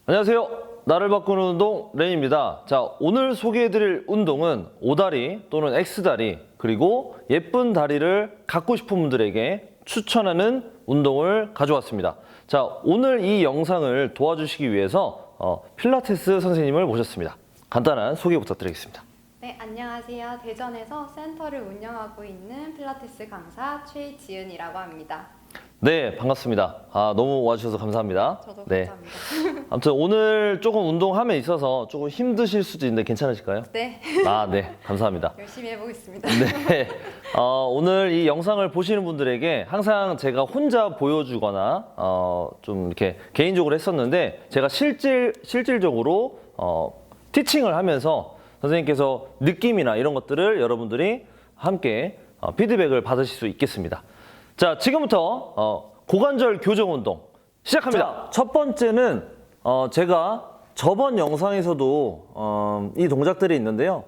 안녕하세요. 나를 바꾸는 운동 레이입니다. 자, 오늘 소개해드릴 운동은 O다리 또는 X다리 그리고 예쁜 다리를 갖고 싶은 분들에게 추천하는 운동을 가져왔습니다. 자, 오늘 이 영상을 도와주시기 위해서 필라테스 선생님을 모셨습니다. 간단한 소개 부탁드리겠습니다. 네, 안녕하세요. 대전에서 센터를 운영하고 있는 필라테스 강사 최지은이라고 합니다. 네, 반갑습니다. 너무 와주셔서 감사합니다. 저도 네. 감사합니다. 아무튼 오늘 조금 운동함에 있어서 조금 힘드실 수도 있는데 괜찮으실까요? 네, 네, 감사합니다. 열심히 해보겠습니다. 네, 오늘 이 영상을 보시는 분들에게 항상 제가 혼자 보여주거나 좀 이렇게 개인적으로 했었는데 제가 실질적으로 티칭을 하면서 선생님께서 느낌이나 이런 것들을 여러분들이 함께 피드백을 받으실 수 있겠습니다. 자, 지금부터 고관절 교정 운동 시작합니다. 첫 번째는 제가 저번 영상에서도 이 동작들이 있는데요.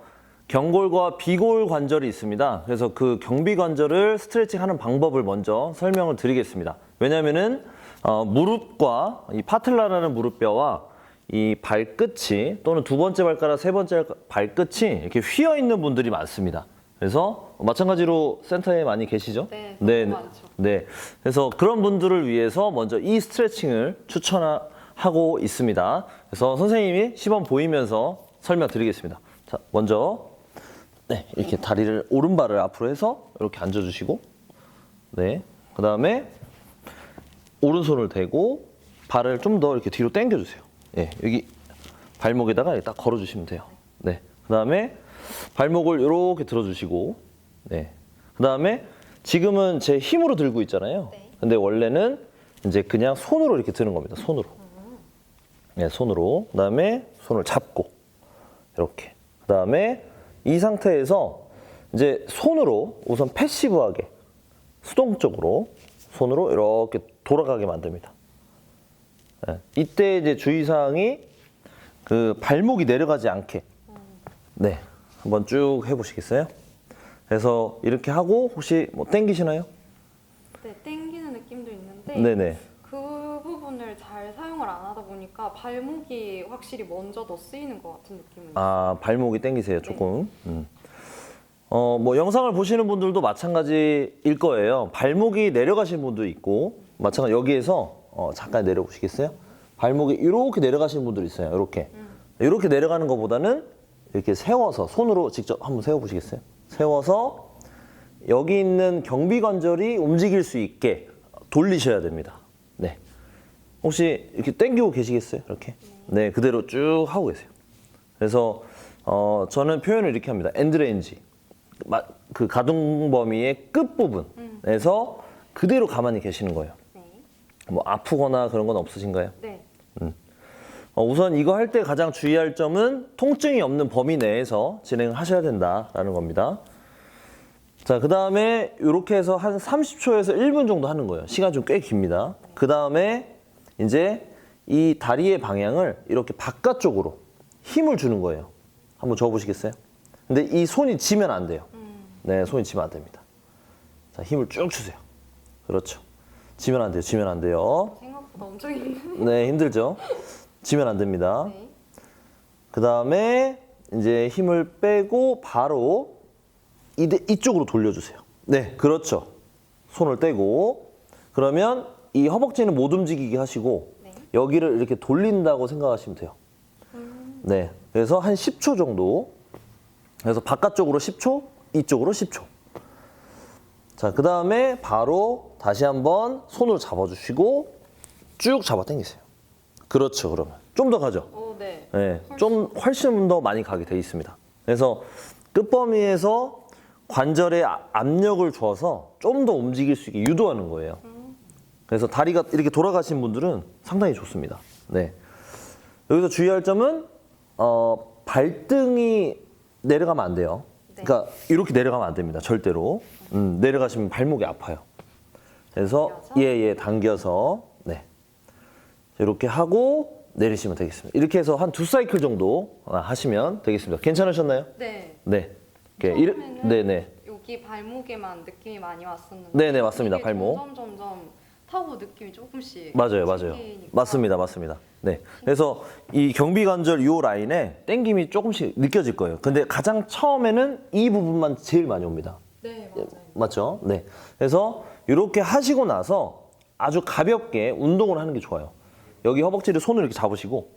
경골과 비골 관절이 있습니다. 그래서 그 경비 관절을 스트레칭하는 방법을 먼저 설명을 드리겠습니다. 왜냐하면은 무릎과 이 파틀라라는 무릎뼈와 이 발끝이 또는 두 번째 발가락, 세 번째 발끝이 이렇게 휘어 있는 분들이 많습니다. 그래서 마찬가지로 센터에 많이 계시죠? 네, 네, 너무 많죠. 네. 그래서 그런 분들을 위해서 먼저 이 스트레칭을 추천하고 있습니다. 그래서 선생님이 시범 보이면서 설명드리겠습니다. 자, 먼저 네, 이렇게 다리를 오른발을 앞으로 해서 이렇게 앉아주시고, 네, 그 다음에 오른손을 대고 발을 좀 더 이렇게 뒤로 당겨주세요. 네, 여기 발목에다가 딱 걸어주시면 돼요. 네, 그 다음에 발목을 이렇게 들어주시고, 네, 그 다음에 지금은 제 힘으로 들고 있잖아요. 네. 근데 원래는 이제 그냥 손으로 이렇게 드는 겁니다. 손으로. 네, 손으로. 그 다음에 손을 잡고 이렇게. 그 다음에 이 상태에서 이제 손으로 우선 패시브하게 수동적으로 손으로 이렇게 돌아가게 만듭니다. 네, 이때 이제 주의사항이 그 발목이 내려가지 않게. 네, 한번 쭉 해보시겠어요? 그래서 이렇게 하고 혹시 뭐 땡기시나요? 네, 땡기는 느낌도 있는데 네네. 그 부분을 잘 사용을 안 하다 보니까 발목이 확실히 먼저 더 쓰이는 것 같은 느낌은 발목이 땡기세요, 조금. 뭐 영상을 보시는 분들도 마찬가지일 거예요. 발목이 내려가신 분도 있고, 마찬가지 여기에서 잠깐 내려보시겠어요? 발목이 이렇게 내려가시는 분들 있어요, 이렇게. 이렇게 내려가는 것보다는 이렇게 세워서 손으로 직접 한번 세워보시겠어요? 세워서 여기 있는 경비관절이 움직일 수 있게 돌리셔야 됩니다. 네. 혹시 이렇게 당기고 계시겠어요? 이렇게? 네, 그대로 쭉 하고 계세요. 그래서 저는 표현을 이렇게 합니다. 엔드레인지. 그 가동 범위의 끝부분에서 그대로 가만히 계시는 거예요. 네. 뭐 아프거나 그런 건 없으신가요? 네. 우선 이거 할 때 가장 주의할 점은 통증이 없는 범위 내에서 진행을 하셔야 된다라는 겁니다. 자, 그 다음에 이렇게 해서 한 30초에서 1분 정도 하는 거예요. 시간 좀 꽤 깁니다. 그 다음에 이제 이 다리의 방향을 이렇게 바깥쪽으로 힘을 주는 거예요. 한번 저어보시겠어요? 근데 이 손이 지면 안 돼요. 네, 손이 지면 안 됩니다. 자, 힘을 쭉 주세요. 그렇죠. 지면 안 돼요. 지면 안 돼요. 생각보다 엄청 힘든. 네, 힘들죠. 지면 안 됩니다. 네. 그 다음에 이제 힘을 빼고 바로 이쪽으로 돌려주세요. 네, 그렇죠. 손을 떼고 그러면 이 허벅지는 못 움직이게 하시고 네. 여기를 이렇게 돌린다고 생각하시면 돼요. 네, 그래서 한 10초 정도. 그래서 바깥쪽으로 10초, 이쪽으로 10초. 자, 그 다음에 바로 다시 한번 손으로 잡아주시고 쭉 잡아 당기세요. 그렇죠, 그러면. 좀 더 가죠? 네. 네, 좀 훨씬 더 많이 가게 돼 있습니다. 그래서 끝범위에서 관절에 압력을 줘서 좀 더 움직일 수 있게 유도하는 거예요. 그래서 다리가 이렇게 돌아가신 분들은 상당히 좋습니다. 네. 여기서 주의할 점은 발등이 내려가면 안 돼요. 네. 그러니까 이렇게 내려가면 안 됩니다. 절대로. 내려가시면 발목이 아파요. 그래서 당겨서? 당겨서 네. 이렇게 하고 내리시면 되겠습니다. 이렇게 해서 한 2사이클 정도 하시면 되겠습니다. 괜찮으셨나요? 네. 네. 처음에는 네네. 여기 발목에만 느낌이 많이 왔었는데 네네, 맞습니다. 이게 발목. 점점 타고 느낌이 조금씩 맞아요. 생기니까. 맞습니다. 네. 그래서 이 경비관절 요 라인에 땡김이 조금씩 느껴질 거예요. 근데 가장 처음에는 이 부분만 제일 많이 옵니다. 네, 맞아요. 맞죠? 네. 그래서 이렇게 하시고 나서 아주 가볍게 운동을 하는 게 좋아요. 여기 허벅지를 손으로 이렇게 잡으시고,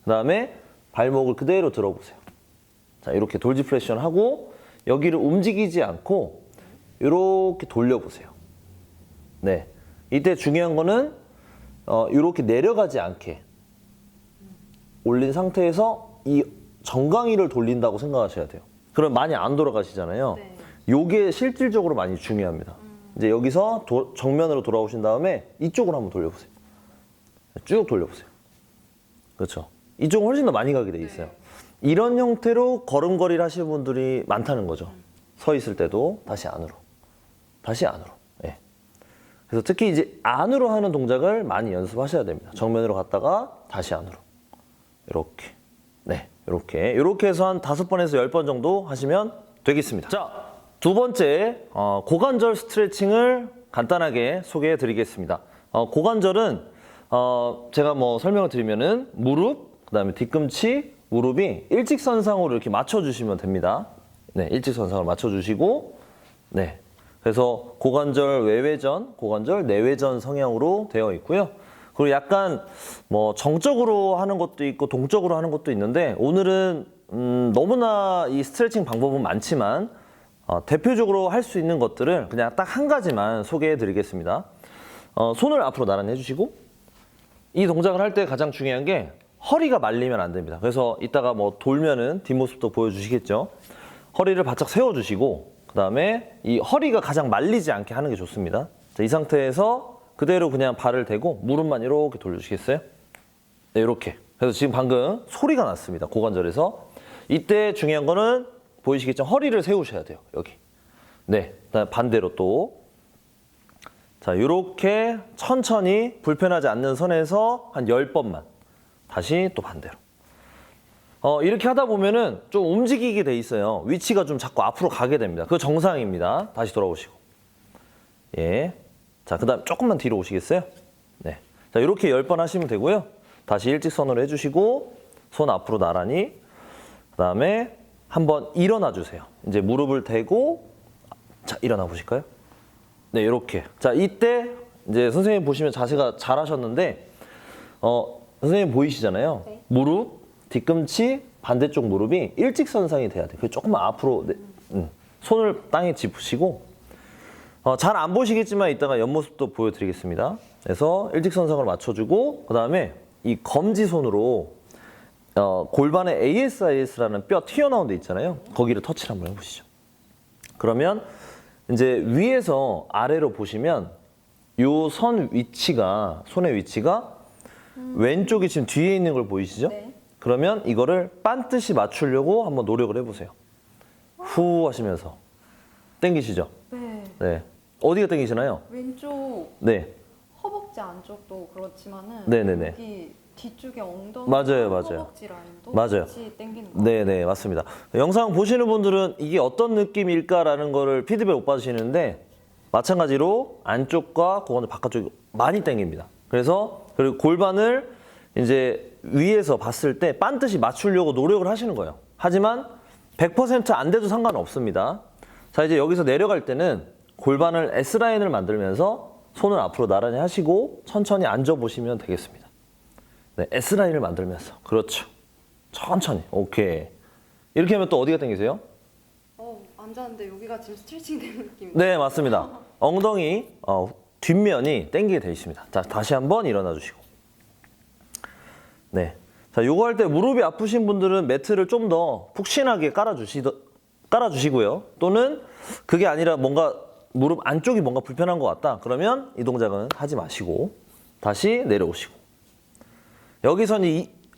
그 다음에 발목을 그대로 들어보세요. 자, 이렇게 돌지 플렉션 하고, 여기를 움직이지 않고, 이렇게 돌려보세요. 네. 이때 중요한 거는, 이렇게 내려가지 않게 올린 상태에서 이 정강이를 돌린다고 생각하셔야 돼요. 그럼 많이 안 돌아가시잖아요. 네. 요게 실질적으로 많이 중요합니다. 이제 여기서 정면으로 돌아오신 다음에 이쪽으로 한번 돌려보세요. 쭉 돌려보세요. 그렇죠. 이쪽은 훨씬 더 많이 가게 돼 있어요. 네. 이런 형태로 걸음걸이를 하시는 분들이 많다는 거죠. 서 있을 때도 다시 안으로. 다시 안으로. 예. 그래서 특히 이제 안으로 하는 동작을 많이 연습하셔야 됩니다. 정면으로 갔다가 다시 안으로. 이렇게. 네. 이렇게 해서 한 5번에서 10번 정도 하시면 되겠습니다. 자, 두 번째, 고관절 스트레칭을 간단하게 소개해 드리겠습니다. 고관절은, 제가 뭐 설명을 드리면은 무릎, 그 다음에 뒤꿈치, 무릎이 일직선상으로 이렇게 맞춰주시면 됩니다. 네, 일직선상으로 맞춰주시고, 네. 그래서 고관절 외회전, 고관절 내외전 성향으로 되어 있고요. 그리고 약간 뭐 정적으로 하는 것도 있고 동적으로 하는 것도 있는데 오늘은 너무나 이 스트레칭 방법은 많지만 대표적으로 할 수 있는 것들을 그냥 딱 한 가지만 소개해 드리겠습니다. 손을 앞으로 나란히 해주시고 이 동작을 할 때 가장 중요한 게 허리가 말리면 안 됩니다. 그래서 이따가 뭐 돌면은 뒷모습도 보여주시겠죠. 허리를 바짝 세워주시고 그 다음에 이 허리가 가장 말리지 않게 하는 게 좋습니다. 자, 이 상태에서 그대로 그냥 발을 대고 무릎만 이렇게 돌려주시겠어요? 네, 이렇게. 그래서 지금 방금 소리가 났습니다. 고관절에서. 이때 중요한 거는 보이시겠죠? 허리를 세우셔야 돼요. 여기. 네. 그다음에 반대로 또. 자, 이렇게 천천히 불편하지 않는 선에서 한 10번만. 다시 또 반대로. 이렇게 하다 보면은 좀 움직이게 돼 있어요. 위치가 좀 자꾸 앞으로 가게 됩니다. 그거 정상입니다. 다시 돌아오시고. 예. 자, 그 다음 조금만 뒤로 오시겠어요? 네. 자, 이렇게 10번 하시면 되고요. 다시 일직선으로 해주시고, 손 앞으로 나란히. 그 다음에 한번 일어나 주세요. 이제 무릎을 대고, 자, 일어나 보실까요? 네, 이렇게. 자, 이때 이제 선생님 보시면 자세가 잘 하셨는데, 선생님 보이시잖아요. 네. 무릎, 뒤꿈치, 반대쪽 무릎이 일직선상이 돼야 돼요. 조금만 앞으로, 손을 땅에 짚으시고, 잘 안 보시겠지만 이따가 옆모습도 보여드리겠습니다. 그래서 일직선상을 맞춰주고 그 다음에 이 검지손으로 골반에 ASIS라는 뼈 튀어나온 데 있잖아요. 거기를 터치를 한번 해보시죠. 그러면 이제 위에서 아래로 보시면 요 선 위치가 손의 위치가 왼쪽이 지금 뒤에 있는 걸 보이시죠? 네. 그러면 이거를 반듯이 맞추려고 한번 노력을 해보세요. 후 하시면서 당기시죠? 네. 네. 어디가 당기시나요? 왼쪽 네. 허벅지 안쪽도 그렇지만은 네네네. 여기 뒤쪽에 엉덩이, 맞아요. 허벅지 라인도 맞아요. 같이 당기는 거. 네네, 맞습니다. 영상 보시는 분들은 이게 어떤 느낌일까라는 거를 피드백 못 받으시는데 마찬가지로 안쪽과 고관절 바깥쪽이 많이 당깁니다. 그래서 그리고 골반을 이제 위에서 봤을 때 반듯이 맞추려고 노력을 하시는 거예요. 하지만 100% 안 돼도 상관없습니다. 자, 이제 여기서 내려갈 때는 골반을 S라인을 만들면서 손을 앞으로 나란히 하시고 천천히 앉아보시면 되겠습니다. 네, S라인을 만들면서. 그렇죠. 천천히. 오케이. 이렇게 하면 또 어디가 당기세요? 앉았는데 여기가 지금 스트레칭 되는 느낌. 네, 맞습니다. 엉덩이 뒷면이 당기게 되어 있습니다. 자, 다시 한번 일어나 주시고. 네. 자, 요거 할 때 무릎이 아프신 분들은 매트를 좀 더 푹신하게 깔아주시고요. 또는 그게 아니라 뭔가 무릎 안쪽이 뭔가 불편한 것 같다. 그러면 이 동작은 하지 마시고 다시 내려오시고. 여기서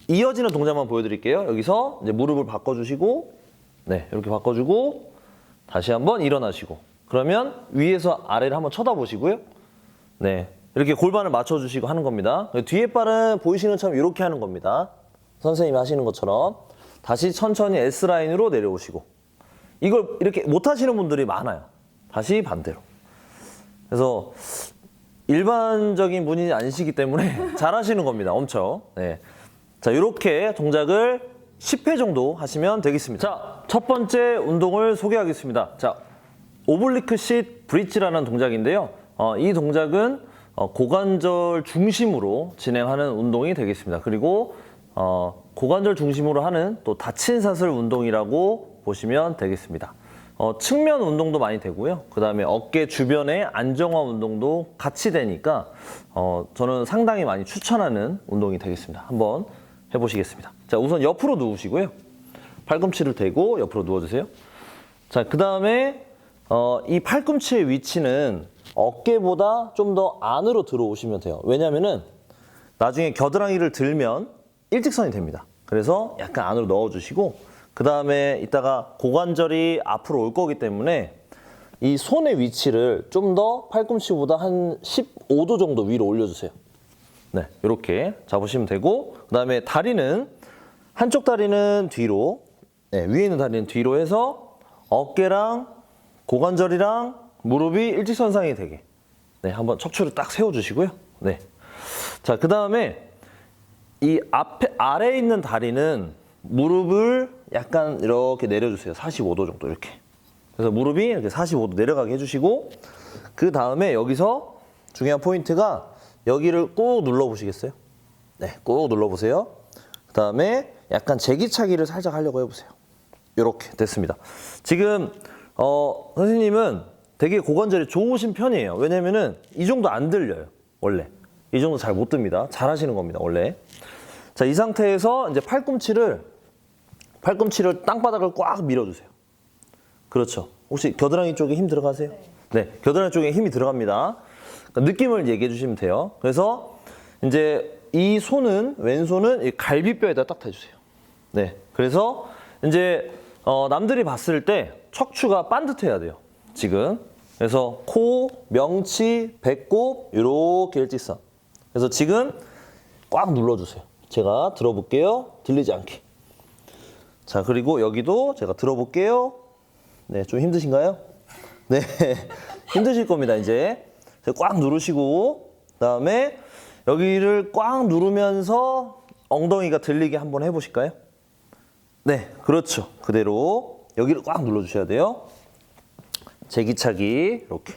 이어지는 동작만 보여드릴게요. 여기서 이제 무릎을 바꿔주시고, 네, 이렇게 바꿔주고 다시 한번 일어나시고. 그러면 위에서 아래를 한번 쳐다보시고요. 네, 이렇게 골반을 맞춰주시고 하는 겁니다. 뒤에 발은 보이시는 것처럼 이렇게 하는 겁니다. 선생님이 하시는 것처럼 다시 천천히 S라인으로 내려오시고. 이걸 이렇게 못 하시는 분들이 많아요. 다시 반대로. 그래서 일반적인 분이 아니시기 때문에 잘하시는 겁니다. 엄청. 네. 자, 이렇게 동작을 10회 정도 하시면 되겠습니다. 자, 첫 번째 운동을 소개하겠습니다. 자, 오블리크 쉿 브릿지라는 동작인데요. 이 동작은 고관절 중심으로 진행하는 운동이 되겠습니다. 그리고 고관절 중심으로 하는 또 다친 사슬 운동이라고 보시면 되겠습니다. 측면 운동도 많이 되고요. 그 다음에 어깨 주변의 안정화 운동도 같이 되니까 저는 상당히 많이 추천하는 운동이 되겠습니다. 한번 해보시겠습니다. 자, 우선 옆으로 누우시고요. 팔꿈치를 대고 옆으로 누워주세요. 자, 그 다음에 이 팔꿈치의 위치는 어깨보다 좀 더 안으로 들어오시면 돼요. 왜냐면은 나중에 겨드랑이를 들면 일직선이 됩니다. 그래서 약간 안으로 넣어주시고 그 다음에 이따가 고관절이 앞으로 올 거기 때문에 이 손의 위치를 좀 더 팔꿈치보다 한 15도 정도 위로 올려주세요. 네, 이렇게 잡으시면 되고 그 다음에 다리는 한쪽 다리는 뒤로, 네, 위에 있는 다리는 뒤로 해서 어깨랑 고관절이랑 무릎이 일직선상이 되게, 네, 한번 척추를 딱 세워주시고요. 네, 자, 그 다음에 이 앞에 아래에 있는 다리는 무릎을 약간 이렇게 내려주세요. 45도 정도 이렇게. 그래서 무릎이 이렇게 45도 내려가게 해주시고 그 다음에 여기서 중요한 포인트가 여기를 꾹 눌러보시겠어요? 네, 꾹 눌러보세요. 그 다음에 약간 제기차기를 살짝 하려고 해보세요. 이렇게 됐습니다. 지금 선생님은 되게 고관절이 좋으신 편이에요. 왜냐면은 이 정도 안 들려요. 원래. 이 정도 잘 못 듭니다. 잘 하시는 겁니다. 원래. 자, 이 상태에서 이제 팔꿈치를 땅바닥을 꽉 밀어주세요. 그렇죠. 혹시 겨드랑이 쪽에 힘 들어가세요? 네, 겨드랑이 쪽에 힘이 들어갑니다. 그러니까 느낌을 얘기해 주시면 돼요. 그래서 이제 이 손은, 왼손은 이 갈비뼈에다 딱 대주세요. 네, 그래서 이제 남들이 봤을 때 척추가 반듯해야 돼요. 지금. 그래서 코, 명치, 배꼽 이렇게 일직선. 그래서 지금 꽉 눌러주세요. 제가 들어볼게요. 들리지 않게. 자, 그리고 여기도 제가 들어볼게요. 네, 좀 힘드신가요? 네, 힘드실 겁니다, 이제. 꽉 누르시고, 그 다음에 여기를 꽉 누르면서 엉덩이가 들리게 한번 해보실까요? 네, 그렇죠. 그대로 여기를 꽉 눌러주셔야 돼요. 제기차기, 이렇게.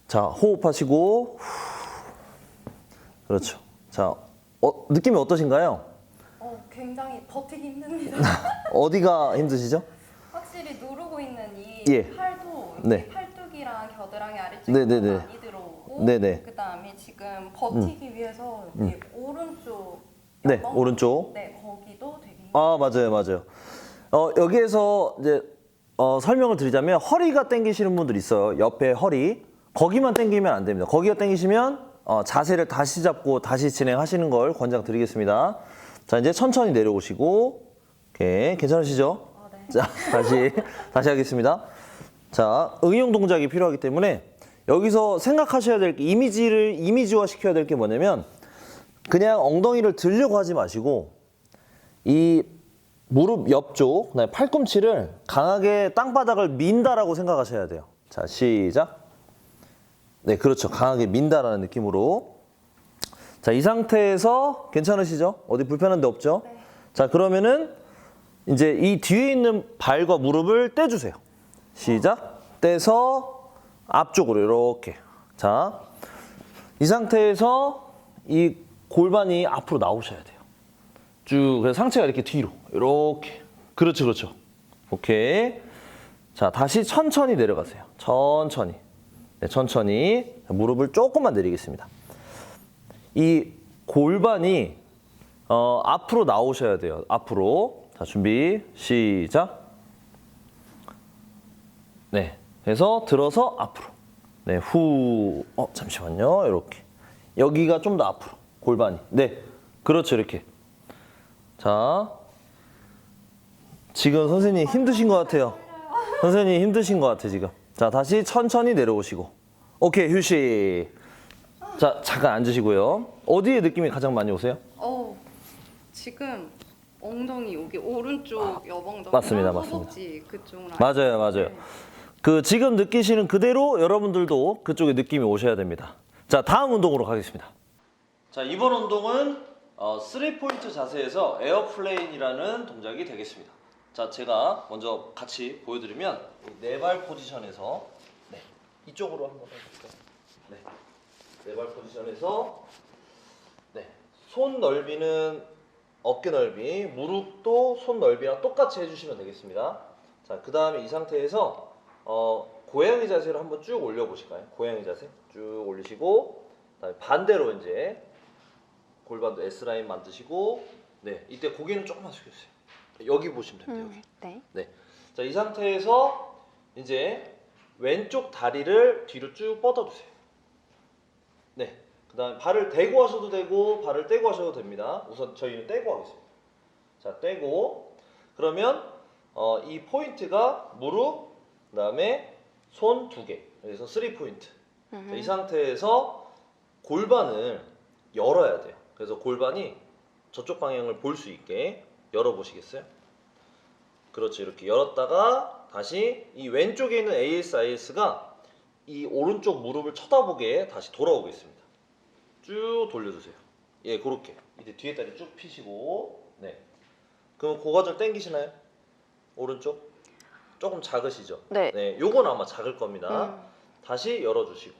자, 호흡하시고, 그렇죠. 자, 느낌이 어떠신가요? 굉장히 버티기 힘듭니다. 어디가 힘드시죠? 확실히 누르고 있는 이 예. 팔도 네. 팔뚝이랑 겨드랑이 아래쪽에 네네네. 많이 들어오고 네네. 그다음에 지금 버티기 위해서 이 오른쪽 네, 옆방? 오른쪽. 네, 거기도 되게 아, 맞아요, 맞아요. 여기에서 이제 설명을 드리자면 허리가 당기시는 분들 있어요. 옆에 허리. 거기만 당기면 안 됩니다. 거기가 당기시면 자세를 다시 잡고 다시 진행하시는 걸 권장드리겠습니다. 자, 이제 천천히 내려오시고, 오케이, 괜찮으시죠? 네. 자, 다시 하겠습니다. 자, 응용 동작이 필요하기 때문에 여기서 생각하셔야 될 게, 이미지화 시켜야 될 게 뭐냐면 그냥 엉덩이를 들려고 하지 마시고 이 무릎 옆쪽, 그다음에 팔꿈치를 강하게 땅바닥을 민다라고 생각하셔야 돼요. 자, 시작. 네, 그렇죠. 강하게 민다라는 느낌으로. 자, 이 상태에서 괜찮으시죠? 어디 불편한 데 없죠? 네. 자, 그러면은 이제 이 뒤에 있는 발과 무릎을 떼주세요. 시작. 떼서 앞쪽으로 이렇게. 자, 이 상태에서 이 골반이 앞으로 나오셔야 돼요. 쭉. 그래서 상체가 이렇게 뒤로. 이렇게. 그렇죠, 그렇죠. 오케이. 자, 다시 천천히 내려가세요. 천천히. 네, 천천히. 무릎을 조금만 내리겠습니다. 이 골반이 앞으로 나오셔야 돼요. 앞으로. 자, 준비. 시작. 네. 그래서 들어서 앞으로. 네, 후. 잠시만요. 이렇게. 여기가 좀 더 앞으로. 골반이. 네. 그렇죠. 이렇게. 자. 지금 선생님 힘드신 것 같아요. 선생님 힘드신 것 같아, 지금. 자, 다시 천천히 내려오시고. 오케이, 휴식. 자, 잠깐 앉으시고요. 어디에 느낌이 가장 많이 오세요? 지금 엉덩이 여기 오른쪽 여엉덩이 맞습니다, 허벅지 그쪽으로 맞아요, 맞아요. 네. 그 지금 느끼시는 그대로 여러분들도 그쪽에 느낌이 오셔야 됩니다. 자, 다음 운동으로 가겠습니다. 자, 이번 운동은 3포인트 자세에서 에어플레인이라는 동작이 되겠습니다. 자, 제가 먼저 같이 보여드리면 네 발 포지션에서 네, 이쪽으로 한번 해볼게요. 네, 네 발 포지션에서 네, 손 넓이는 어깨 넓이, 무릎도 손 넓이랑 똑같이 해주시면 되겠습니다. 자, 그 다음에 이 상태에서 고양이 자세로 한번 쭉 올려보실까요? 고양이 자세 쭉 올리시고, 그다음에 반대로 이제 골반도 S라인 만드시고, 네, 이때 고개는 조금만 숙여주세요. 여기 보시면 됩니다. 여기. 네. 네. 자, 이 상태에서 이제 왼쪽 다리를 뒤로 쭉 뻗어주세요. 네. 그 다음에 발을 대고 하셔도 되고 발을 떼고 하셔도 됩니다. 우선 저희는 떼고 하겠습니다. 자, 떼고 그러면 이 포인트가 무릎, 그 다음에 손 2개, 그래서 3포인트. 자, 이 상태에서 골반을 열어야 돼요. 그래서 골반이 저쪽 방향을 볼 수 있게 열어보시겠어요? 그렇죠. 이렇게 열었다가 다시 이 왼쪽에 있는 ASIS가 이 오른쪽 무릎을 쳐다보게 다시 돌아오겠습니다. 쭉 돌려주세요. 예, 그렇게. 이제 뒤에 다리 쭉 펴시고, 네. 그럼 고관절 당기시나요? 오른쪽? 조금 작으시죠? 네. 네, 요건 아마 작을 겁니다. 다시 열어주시고.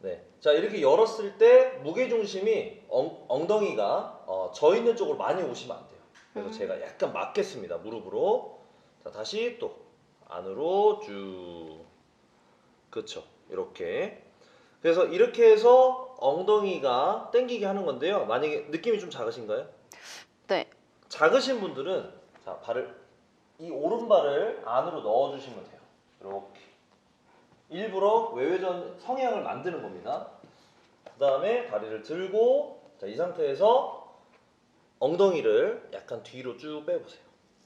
네. 자, 이렇게 열었을 때 무게 중심이 엉덩이가 저 있는 쪽으로 많이 오시면 안 돼요. 그래서 제가 약간 막겠습니다. 무릎으로. 자, 다시 또 안으로 쭉. 그렇죠. 이렇게. 그래서 이렇게 해서 엉덩이가 당기게 하는 건데요. 만약에 느낌이 좀 작으신가요? 네. 작으신 분들은 자, 발을 이 오른발을 안으로 넣어주시면 돼요. 이렇게. 일부러 외회전 성향을 만드는 겁니다. 그 다음에 다리를 들고, 자, 이 상태에서 엉덩이를 약간 뒤로 쭉 빼보세요.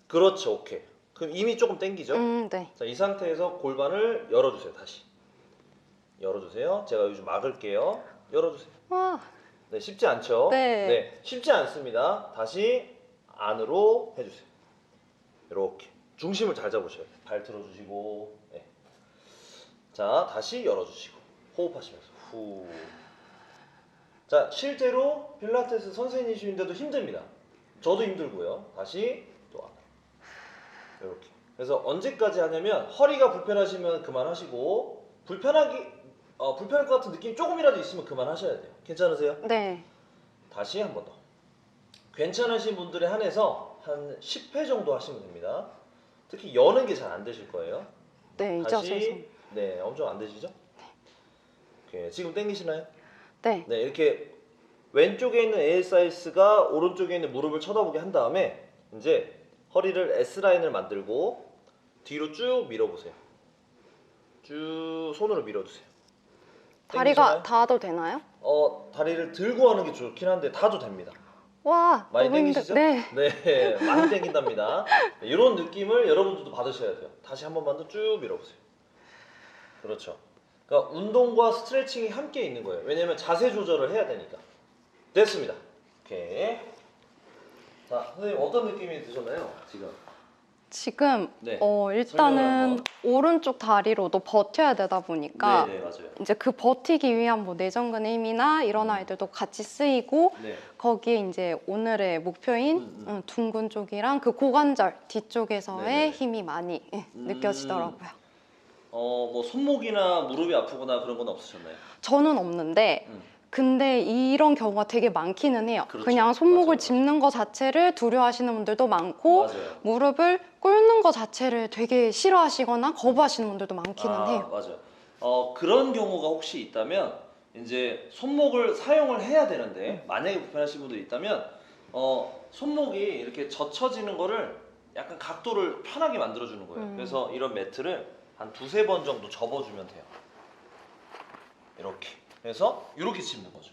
그렇죠. 오케이. 그럼 이미 조금 당기죠? 네. 자, 이 상태에서 골반을 열어주세요. 다시 열어주세요. 제가 요즘 막을게요. 열어주세요. 와. 네, 쉽지 않죠? 네. 쉽지 않습니다. 다시 안으로 해주세요. 이렇게 중심을 잘 잡으셔야 돼요. 발 들어주시고, 네. 자, 다시 열어주시고 호흡하시면서 후. 자, 실제로 필라테스 선생님이신데도 힘듭니다. 저도 힘들고요. 다시 또 안으로. 이렇게. 그래서 언제까지 하냐면 허리가 불편하시면 그만하시고, 불편할 것 같은 느낌이 조금이라도 있으면 그만하셔야 돼요. 괜찮으세요? 네. 다시 한 번 더. 괜찮으신 분들에 한해서 한 10회 정도 하시면 됩니다. 특히 여는 게 잘 안 되실 거예요. 네, 이 자세에서. 네, 엄청 안 되시죠? 오케이, 지금 당기시나요? 네. 네, 이렇게 왼쪽에 있는 ASIS가 오른쪽에 있는 무릎을 쳐다보게 한 다음에 이제 허리를 S라인을 만들고 뒤로 쭉 밀어보세요. 쭉 손으로 밀어주세요. 다리가 당기시나요? 닿아도 되나요? 다리를 들고 하는 게 좋긴 한데 닿아도 됩니다. 와, 많이 너무 당기시죠? 네. 네, 많이 당긴답니다. 네, 이런 느낌을 여러분들도 받으셔야 돼요. 다시 한 번만 더 쭉 밀어보세요. 그렇죠. 그러니까 운동과 스트레칭이 함께 있는 거예요. 왜냐면 자세 조절을 해야 되니까. 됐습니다. 오케이. 자, 선생님 어떤 느낌이 드셨나요? 지금? 지금 네. 일단은 설명을 오른쪽 다리로도 버텨야 되다 보니까 네, 맞아요. 이제 그 버티기 위한 뭐 내전근의 힘이나 이런 아이들도 같이 쓰이고, 네. 거기에 이제 오늘의 목표인 둥근 쪽이랑 그 고관절 뒤쪽에서의 네네. 힘이 많이 느껴지더라고요. 뭐 손목이나 무릎이 아프거나 그런 건 없으셨나요? 저는 없는데 근데 이런 경우가 되게 많기는 해요. 그렇죠. 그냥 손목을 맞아요. 짚는 거 자체를 두려워하시는 분들도 많고, 맞아요. 무릎을 꿇는 거 자체를 되게 싫어하시거나 거부하시는 분들도 많기는 해요. 맞아요. 그런 경우가 혹시 있다면 이제 손목을 사용을 해야 되는데 만약에 불편하신 분들이 있다면 손목이 이렇게 젖혀지는 거를 약간 각도를 편하게 만들어주는 거예요. 그래서 이런 매트를 한 2-3번 정도 접어주면 돼요. 이렇게. 그래서 이렇게 짚는 거죠.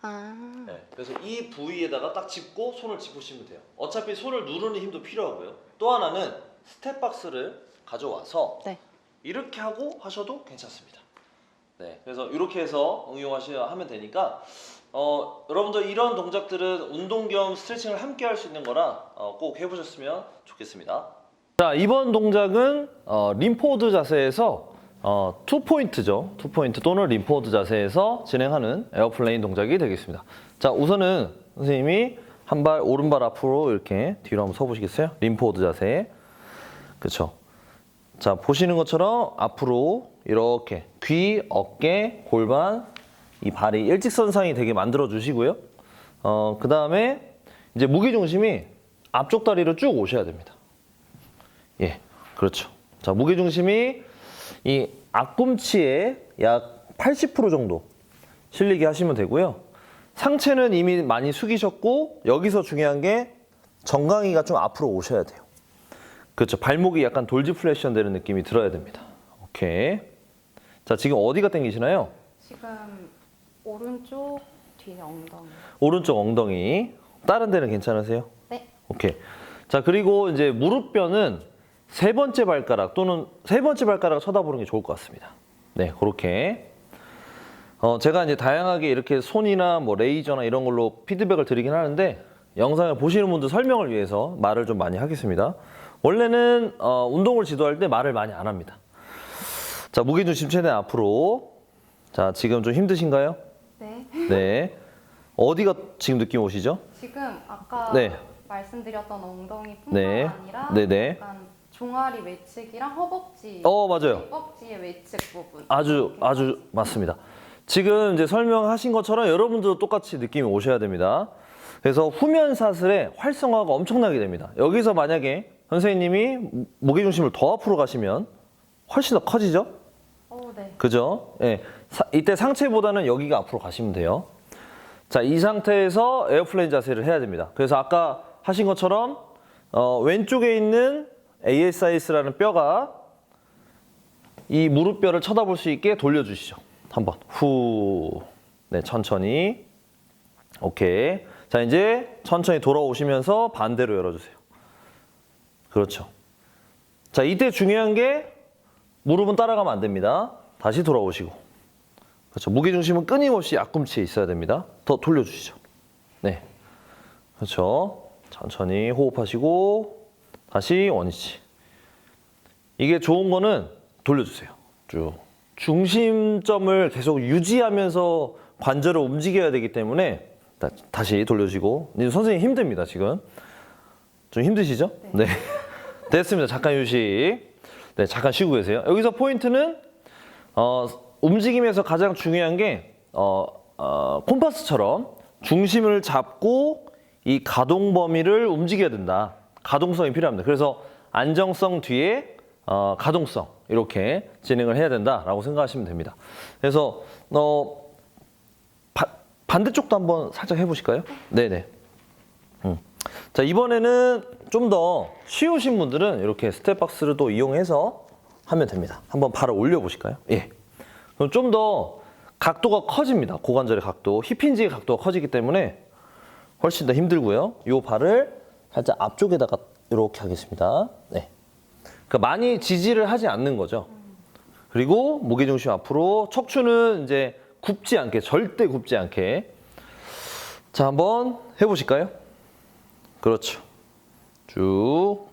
아, 네, 그래서 이 부위에다가 딱 짚고 손을 짚으시면 돼요. 어차피 손을 누르는 힘도 필요하고요. 또 하나는 스텝박스를 가져와서 네. 이렇게 하고 하셔도 괜찮습니다. 네, 그래서 이렇게 해서 응용하셔야 하면 되니까 여러분들 이런 동작들은 운동 겸 스트레칭을 함께 할 수 있는 거라 꼭 해보셨으면 좋겠습니다. 자, 이번 동작은 림포드 자세에서 투포인트죠. 투포인트 또는 림포드 자세에서 진행하는 에어플레인 동작이 되겠습니다. 자, 우선은 선생님이 한 발, 오른발 앞으로 이렇게 뒤로 한번 서보시겠어요? 림포드 자세. 그렇죠. 자, 보시는 것처럼 앞으로 이렇게 귀, 어깨, 골반, 이 발이 일직선상이 되게 만들어 주시고요. 그 다음에 이제 무게중심이 앞쪽 다리로 쭉 오셔야 됩니다. 예, 그렇죠. 자, 무게중심이 이 앞꿈치에 약 80% 정도 실리게 하시면 되고요. 상체는 이미 많이 숙이셨고 여기서 중요한 게 정강이가 좀 앞으로 오셔야 돼요. 그렇죠. 발목이 약간 돌지플레션 되는 느낌이 들어야 됩니다. 오케이. 자, 지금 어디가 당기시나요? 지금 오른쪽 뒤에 엉덩이. 오른쪽 엉덩이. 다른 데는 괜찮으세요? 네. 오케이. 자, 그리고 이제 무릎뼈는 세 번째 발가락 또는 세 번째 발가락을 쳐다보는 게 좋을 것 같습니다. 네, 그렇게. 제가 이제 다양하게 이렇게 손이나 뭐 레이저나 이런 걸로 피드백을 드리긴 하는데 영상을 보시는 분들 설명을 위해서 말을 좀 많이 하겠습니다. 원래는 운동을 지도할 때 말을 많이 안 합니다. 자, 무게중심 최대한 앞으로. 자, 지금 좀 힘드신가요? 네. 네. 어디가 지금 느낌 오시죠? 지금 아까 네. 말씀드렸던 엉덩이뿐만 네. 아니라 네네. 약간 종아리 외측이랑 허벅지, 맞아요. 허벅지의 외측 부분. 아주 맞습니다. 지금 이제 설명하신 것처럼 여러분들도 똑같이 느낌이 오셔야 됩니다. 그래서 후면 사슬의 활성화가 엄청나게 됩니다. 여기서 만약에 선생님이 무게중심을 더 앞으로 가시면 훨씬 더 커지죠? 네. 그죠? 예. 이때 상체보다는 여기가 앞으로 가시면 돼요. 자, 이 상태에서 에어플레인 자세를 해야 됩니다. 그래서 아까 하신 것처럼 왼쪽에 있는 ASIS라는 뼈가 이 무릎뼈를 쳐다볼 수 있게 돌려주시죠. 한번 후. 네, 천천히. 오케이. 자, 이제 천천히 돌아오시면서 반대로 열어주세요. 그렇죠. 자, 이때 중요한 게 무릎은 따라가면 안 됩니다. 다시 돌아오시고. 그렇죠. 무게중심은 끊임없이 앞꿈치에 있어야 됩니다. 더 돌려주시죠. 네. 그렇죠. 천천히 호흡하시고 다시 원위치. 이게 좋은 거는 돌려주세요. 쭉. 중심점을 계속 유지하면서 관절을 움직여야 되기 때문에 다시 돌려주시고. 선생님 힘듭니다, 지금. 좀 힘드시죠? 네. 됐습니다. 잠깐 휴식. 네, 잠깐 쉬고 계세요. 여기서 포인트는 움직임에서 가장 중요한 게 콤파스처럼 중심을 잡고 이 가동 범위를 움직여야 된다. 가동성이 필요합니다. 그래서 안정성 뒤에 가동성 이렇게 진행을 해야 된다라고 생각하시면 됩니다. 그래서 반대쪽도 한번 살짝 해보실까요? 네네. 자, 이번에는 좀 더 쉬우신 분들은 이렇게 스텝박스를 또 이용해서 하면 됩니다. 한번 발을 올려보실까요? 예. 그럼 좀 더 각도가 커집니다. 고관절의 각도, 힙힌지의 각도가 커지기 때문에 훨씬 더 힘들고요. 이 발을 살짝 앞쪽에다가 이렇게 하겠습니다. 네. 그러니까 많이 지지를 하지 않는 거죠. 그리고 무게중심 앞으로, 척추는 이제 굽지 않게, 절대 굽지 않게. 자, 한번 해보실까요? 그렇죠. 쭉.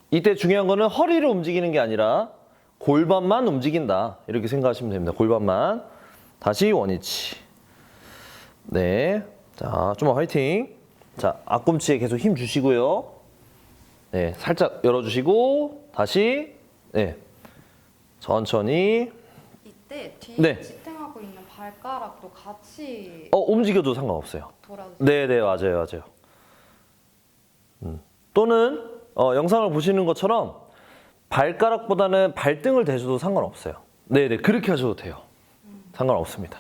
이때 중요한 거는 허리를 움직이는 게 아니라 골반만 움직인다. 이렇게 생각하시면 됩니다. 골반만. 다시 원위치. 네. 자, 좀만 화이팅. 자, 앞꿈치에 계속 힘 주시고요. 네. 살짝 열어주시고, 다시. 네. 천천히. 이때 뒤에 네. 지탱하고 있는 발가락도 같이 움직여도 상관없어요. 돌아주세요. 네네, 맞아요. 또는 영상을 보시는 것처럼 발가락보다는 발등을 대셔도 상관없어요. 네네, 그렇게 하셔도 돼요. 상관없습니다.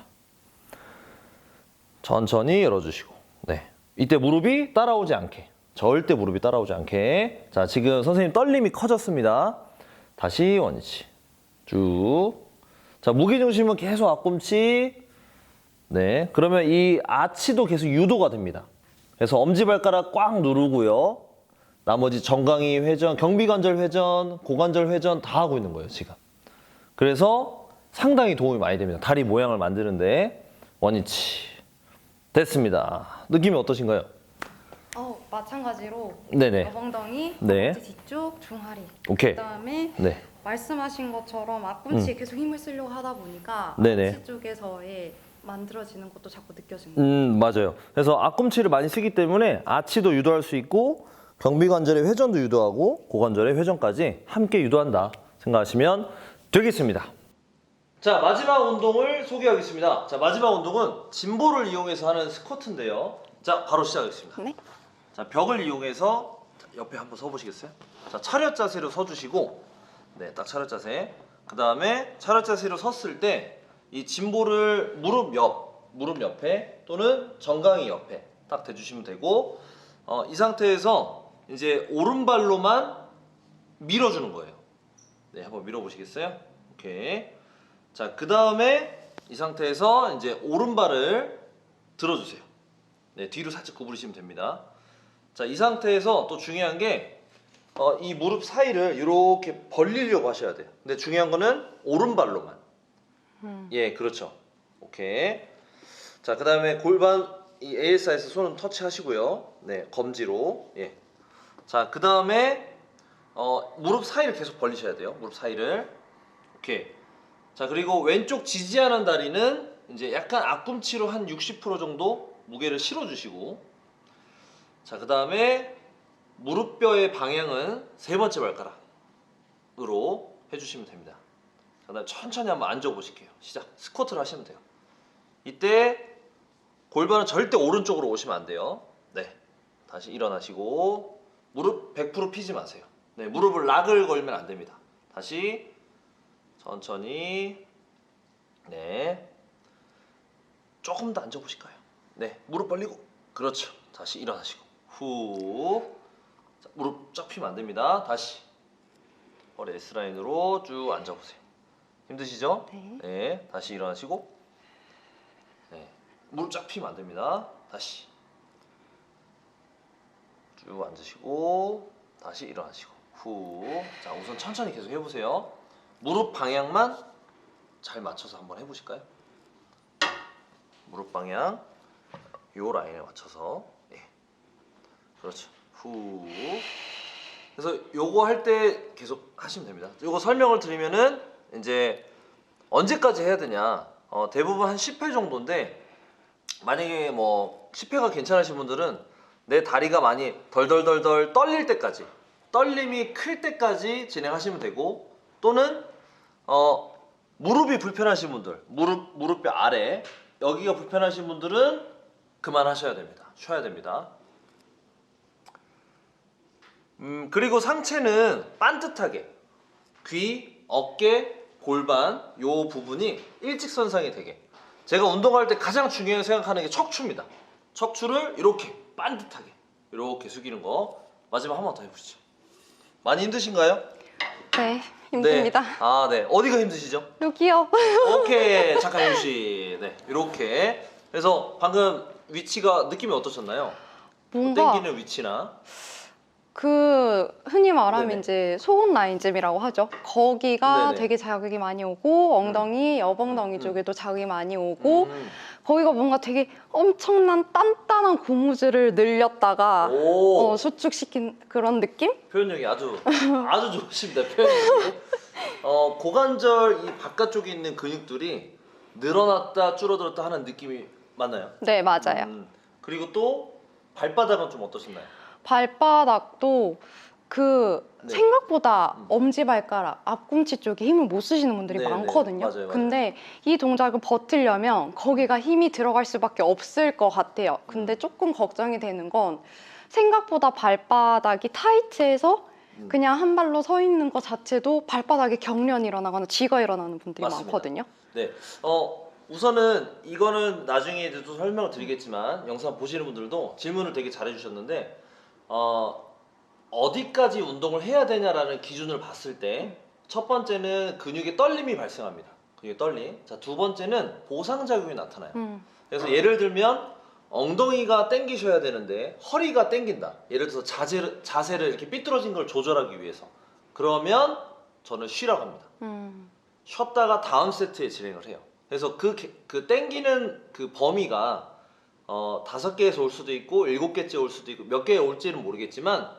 천천히 열어주시고. 네. 이때 무릎이 따라오지 않게. 절대 무릎이 따라오지 않게. 자, 지금 선생님 떨림이 커졌습니다. 다시 원위치. 쭉. 자, 무게중심은 계속 앞꿈치. 네. 그러면 이 아치도 계속 유도가 됩니다. 그래서 엄지발가락 꽉 누르고요. 나머지 정강이 회전, 경비관절 회전, 고관절 회전 다 하고 있는 거예요, 지금. 그래서 상당히 도움이 많이 됩니다. 다리 모양을 만드는데. 원위치. 됐습니다. 느낌이 어떠신가요? 마찬가지로 네네. 엉덩이, 네. 허벅지 뒤쪽, 종아리. 오케이. 그다음에 네. 말씀하신 것처럼 앞꿈치에 계속 힘을 쓰려고 하다 보니까 네네. 앞꿈치 쪽에서의 만들어지는 것도 자꾸 느껴지는 거예요. 맞아요. 그래서 앞꿈치를 많이 쓰기 때문에 아치도 유도할 수 있고 경비관절의 회전도 유도하고 고관절의 회전까지 함께 유도한다 생각하시면 되겠습니다. 자, 마지막 운동을 소개하겠습니다. 자, 마지막 운동은 짐볼을 이용해서 하는 스쿼트인데요. 자, 바로 시작하겠습니다. 네. 자, 벽을 이용해서 옆에 한번 서 보시겠어요? 자, 차렷 자세로 서 주시고, 네, 딱 차렷 자세. 그 다음에 차렷 자세로 섰을 때 이 짐볼을 무릎 옆에 또는 정강이 옆에 딱 대주시면 되고, 이 상태에서 이제 오른발로만 밀어주는 거예요. 네, 한번 밀어보시겠어요? 오케이. 자, 그 다음에 이 상태에서 이제 오른발을 들어주세요. 네, 뒤로 살짝 구부리시면 됩니다. 자, 이 상태에서 또 중요한 게 이 무릎 사이를 이렇게 벌리려고 하셔야 돼요. 근데 중요한 거는 오른발로만. 예, 그렇죠. 오케이. 자, 그 다음에 골반 이 ASI에서 손은 터치하시고요. 네, 검지로. 예. 자, 그 다음에 무릎 사이를 계속 벌리셔야 돼요. 무릎 사이를. 오케이. 자, 그리고 왼쪽 지지하는 다리는 이제 약간 앞꿈치로 한 60% 정도 무게를 실어주시고, 자, 그 다음에 무릎뼈의 방향은 세 번째 발가락으로 해주시면 됩니다. 그 다음에 천천히 한번 앉아보실게요. 시작. 스쿼트를 하시면 돼요. 이때 골반은 절대 오른쪽으로 오시면 안 돼요. 네. 다시 일어나시고 무릎 100% 피지 마세요. 네, 무릎을 락을 걸면 안 됩니다. 다시 천천히. 네. 조금 더 앉아보실까요? 네, 무릎 벌리고. 그렇죠. 다시 일어나시고 후. 자, 무릎 쫙 피면 안 됩니다. 다시 허리 S라인으로 쭉 앉아보세요. 힘드시죠? 네. 네, 다시 일어나시고. 네, 무릎 쫙 피면 안 됩니다. 다시 쭉 앉으시고 다시 일어나시고 후. 자, 우선 천천히 계속 해보세요. 무릎 방향만 잘 맞춰서 한번 해보실까요? 무릎 방향 요 라인에 맞춰서. 예. 그렇죠. 후. 그래서 요거 할 때 계속 하시면 됩니다. 요거 설명을 드리면은 이제 언제까지 해야 되냐, 대부분 한 10회 정도인데, 만약에 뭐 10회가 괜찮으신 분들은 내 다리가 많이 덜덜덜덜 떨릴 때까지, 떨림이 클 때까지 진행하시면 되고, 또는 무릎이 불편하신 분들, 무릎뼈 아래 여기가 불편하신 분들은 그만하셔야 됩니다. 쉬어야 됩니다. 그리고 상체는 반듯하게 귀, 어깨, 골반 요 부분이 일직선상이 되게, 제가 운동할 때 가장 중요하게 생각하는 게 척추입니다. 척추를 이렇게 반듯하게 이렇게 숙이는 거. 마지막 한 번 더 해보시죠. 많이 힘드신가요? 네, 힘듭니다. 네. 아, 네. 어디가 힘드시죠? 여기요. 오케이. 잠깐 휴식. 네, 이렇게. 그래서 방금 위치가 느낌이 어떠셨나요? 뭔가 땡기는 위치나. 그 흔히 말하면 네네. 이제 소금 라인쯤이라고 하죠. 거기가 네네. 되게 자극이 많이 오고 엉덩이, 옆엉덩이 쪽에도 자극이 많이 오고 거기가 뭔가 되게 엄청난 단단한 고무줄을 늘렸다가 오. 수축시킨 그런 느낌? 표현력이 아주 좋으십니다. 표현력이. 고관절 이 바깥쪽에 있는 근육들이 늘어났다 줄어들었다 하는 느낌이 맞나요? 네, 맞아요. 그리고 또 발바닥은 좀 어떠셨나요? 발바닥도 그 네. 생각보다 엄지발가락, 앞꿈치 쪽에 힘을 못 쓰시는 분들이 네, 많거든요. 네. 맞아요. 근데 이 동작을 버티려면 거기가 힘이 들어갈 수밖에 없을 것 같아요. 근데 조금 걱정이 되는 건 생각보다 발바닥이 타이트해서 그냥 한 발로 서 있는 것 자체도 발바닥에 경련이 일어나거나 쥐가 일어나는 분들이 맞습니다. 많거든요. 네. 우선은 이거는 나중에도 설명을 드리겠지만 영상 보시는 분들도 질문을 되게 잘해 주셨는데, 어디까지 운동을 해야 되냐라는 기준을 봤을 때 첫 번째는 근육의 떨림이 발생합니다. 근육의 떨림. 자, 두 번째는 보상작용이 나타나요. 그래서 예를 들면 엉덩이가 당기셔야 되는데 허리가 당긴다. 예를 들어서 자세를 이렇게 삐뚤어진 걸 조절하기 위해서. 그러면 저는 쉬라고 합니다. 쉬었다가 다음 세트에 진행을 해요. 그래서 그 당기는 그 범위가 5개에서 올 수도 있고 7개째 올 수도 있고 몇 개에 올지는 모르겠지만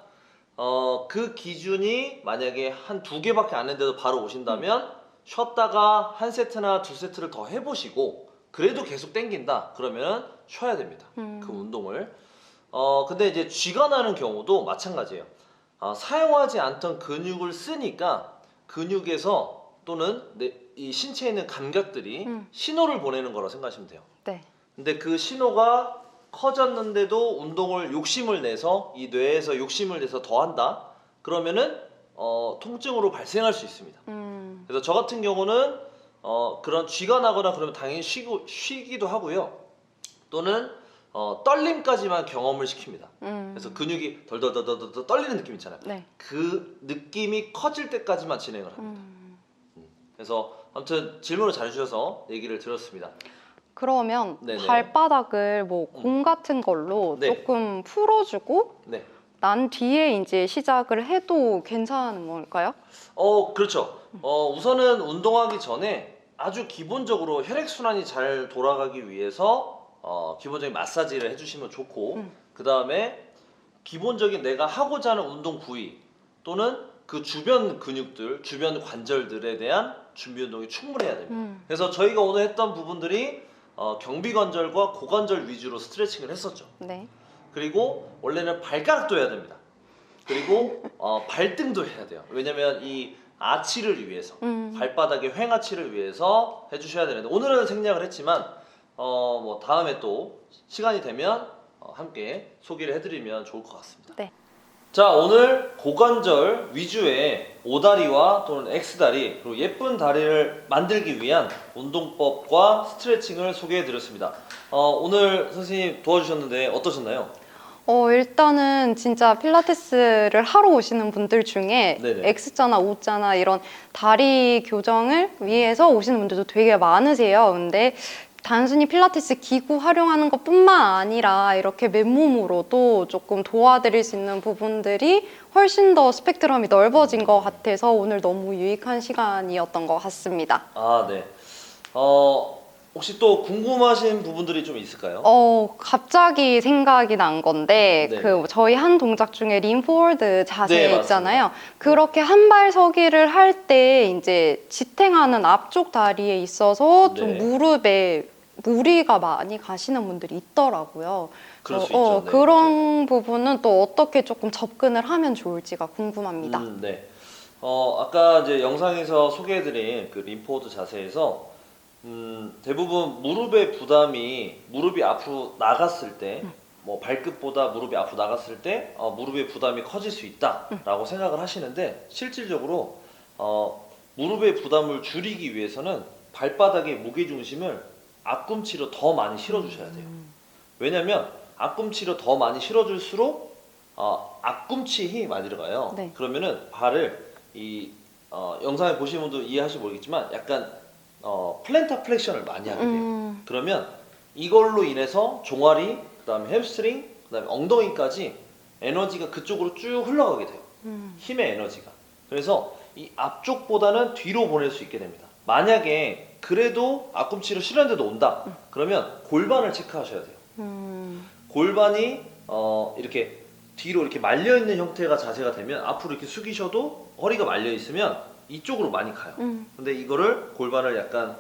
그 기준이 만약에 한 2개밖에 안 했는데도 바로 오신다면 쉬었다가 한 세트나 2세트를 더 해보시고 그래도 계속 땡긴다 그러면 쉬어야 됩니다. 그 운동을. 근데 이제 쥐가 나는 경우도 마찬가지예요. 사용하지 않던 근육을 쓰니까 근육에서 또는 이 신체에 있는 감각들이 신호를 보내는 거라고 생각하시면 돼요. 네. 근데 그 신호가 커졌는데도 운동을 욕심을 내서 이 뇌에서 욕심을 내서 더 한다 그러면은 통증으로 발생할 수 있습니다. 그래서 저 같은 경우는 그런 쥐가 나거나 그러면 당연히 쉬기도 하고요. 또는 떨림까지만 경험을 시킵니다. 그래서 근육이 덜덜덜덜 떨리는 느낌 있잖아요. 네. 그 느낌이 커질 때까지만 진행을 합니다. 그래서 아무튼 질문을 잘 주셔서 얘기를 들었습니다. 그러면 네네. 발바닥을 뭐 공 같은 걸로 네. 조금 풀어주고 네. 난 뒤에 이제 시작을 해도 괜찮은 걸까요? 그렇죠. 우선은 운동하기 전에 아주 기본적으로 혈액순환이 잘 돌아가기 위해서 기본적인 마사지를 해주시면 좋고 그 다음에 기본적인 내가 하고자 하는 운동 부위 또는 그 주변 근육들, 주변 관절들에 대한 준비 운동이 충분해야 됩니다. 그래서 저희가 오늘 했던 부분들이 경비관절과 고관절 위주로 스트레칭을 했었죠. 네. 그리고 원래는 발가락도 해야 됩니다. 그리고 발등도 해야 돼요. 왜냐면 이 아치를 위해서 발바닥의 횡아치를 위해서 해주셔야 되는데 오늘은 생략을 했지만 뭐 다음에 또 시간이 되면 함께 소개를 해드리면 좋을 것 같습니다. 네. 자, 오늘 고관절 위주의 오다리와 또는 X다리 그리고 예쁜 다리를 만들기 위한 운동법과 스트레칭을 소개해드렸습니다. 오늘 선생님 도와주셨는데 어떠셨나요? 일단은 진짜 필라테스를 하러 오시는 분들 중에 네네. X자나 O자나 이런 다리 교정을 위해서 오시는 분들도 되게 많으세요. 근데 단순히 필라테스 기구 활용하는 것뿐만 아니라 이렇게 맨몸으로도 조금 도와드릴 수 있는 부분들이 훨씬 더 스펙트럼이 넓어진 것 같아서 오늘 너무 유익한 시간이었던 것 같습니다. 네. 혹시 또 궁금하신 부분들이 좀 있을까요? 갑자기 생각이 난 건데 네. 그 저희 한 동작 중에 림포워드 자세 네, 있잖아요. 그렇게 한 발 서기를 할 때 이제 지탱하는 앞쪽 다리에 있어서 좀 네. 무릎에 무리가 많이 가시는 분들이 있더라고요. 그럴 수 그래서, 있죠. 네, 그런 부분은 또 어떻게 조금 접근을 하면 좋을지가 궁금합니다. 네. 아까 이제 영상에서 소개해드린 그 림포워드 자세에서 대부분 무릎이 앞으로 나갔을 때, 뭐 발끝보다 무릎이 앞으로 나갔을 때 무릎의 부담이 커질 수 있다라고 생각을 하시는데 실질적으로 무릎의 부담을 줄이기 위해서는 발바닥의 무게 중심을 앞꿈치로 더 많이 실어주셔야 돼요. 왜냐면 앞꿈치로 더 많이 실어줄수록 앞꿈치에 힘이 많이 들어가요. 네. 그러면은 발을 영상에 보시는 분도 이해하시면 모르겠지만 약간 플랜터 플렉션을 많이 하게 돼요. 그러면 이걸로 인해서 종아리, 그다음에 햄스트링, 그다음에 엉덩이까지 에너지가 그쪽으로 쭉 흘러가게 돼요. 힘의 에너지가. 그래서 이 앞쪽보다는 뒤로 보낼 수 있게 됩니다. 만약에 그래도 앞꿈치로 실었는데도 온다. 그러면 골반을 체크하셔야 돼요. 골반이 이렇게 뒤로 이렇게 말려 있는 형태가 자세가 되면 앞으로 이렇게 숙이셔도 허리가 말려 있으면 이쪽으로 많이 가요. 근데 이거를 골반을 약간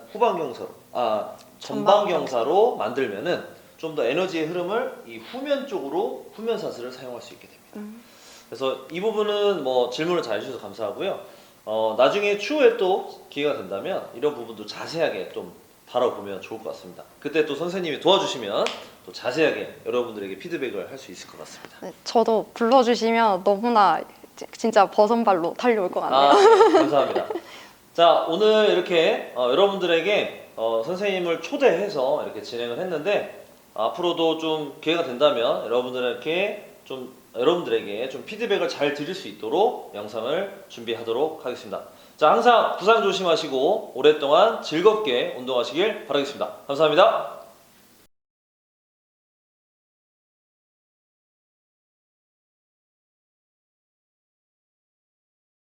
전방경사로 만들면은 좀 더 에너지의 흐름을 이 후면 쪽으로 후면 사슬을 사용할 수 있게 됩니다. 그래서 이 부분은 뭐 질문을 잘 주셔서 감사하고요. 나중에 추후에 또 기회가 된다면 이런 부분도 자세하게 좀 다뤄보면 좋을 것 같습니다. 그때 또 선생님이 도와주시면 또 자세하게 여러분들에게 피드백을 할 수 있을 것 같습니다. 네, 저도 불러주시면 너무나 진짜 버선발로 달려올 것 같네요. 네, 감사합니다. 자, 오늘 이렇게 여러분들에게 선생님을 초대해서 이렇게 진행을 했는데 앞으로도 좀 기회가 된다면 여러분들에게 좀 피드백을 잘 드릴 수 있도록 영상을 준비하도록 하겠습니다. 자, 항상 부상 조심하시고 오랫동안 즐겁게 운동하시길 바라겠습니다. 감사합니다.